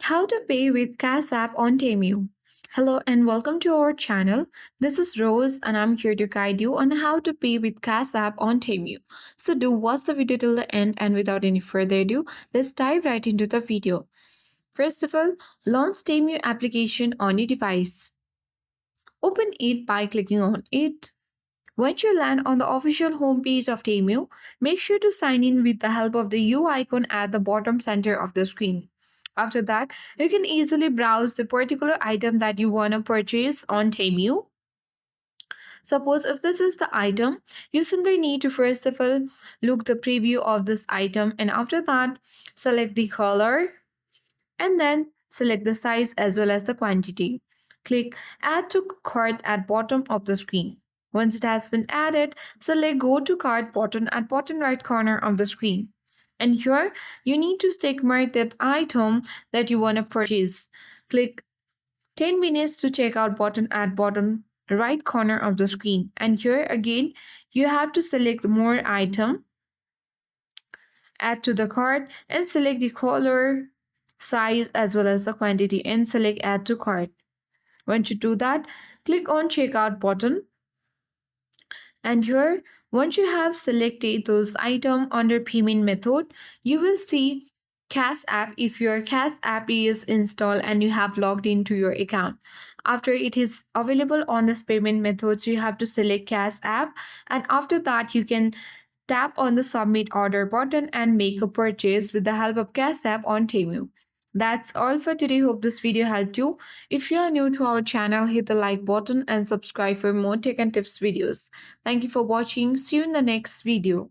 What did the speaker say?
How to pay with CashApp on Temu. Hello and welcome to our channel. This is Rose and I'm here to guide you on how to pay with CashApp on Temu. So do watch the video till the end and without any further ado, let's dive right into the video. First of all, launch Temu application on your device. Open it by clicking on it. Once you land on the official homepage of Temu, make sure to sign in with the help of the U icon at the bottom center of the screen. After that, you can easily browse the particular item that you want to purchase on Temu. Suppose if this is the item, you simply need to first of all look the preview of this item and after that select the color and then select the size as well as the quantity. Click Add to Cart at bottom of the screen. Once it has been added, select Go to Cart button at bottom right corner of the screen. And here, you need to stick mark that item that you want to purchase. Click 10 minutes to checkout button at bottom right corner of the screen. And here again, you have to select more item, add to the cart, and select the color, size, as well as the quantity, and select Add to Cart. Once you do that, click on Checkout button. And here, once you have selected those items under payment method, you will see Cash App if your Cash App is installed and you have logged into your account. After it is available on this payment methods, you have to select Cash App, and after that, you can tap on the Submit Order button and make a purchase with the help of Cash App on Temu. That's all for today. Hope this video helped you. If you are new to our channel, hit the like button and subscribe for more tech and tips videos. Thank you for watching. See you in the next video.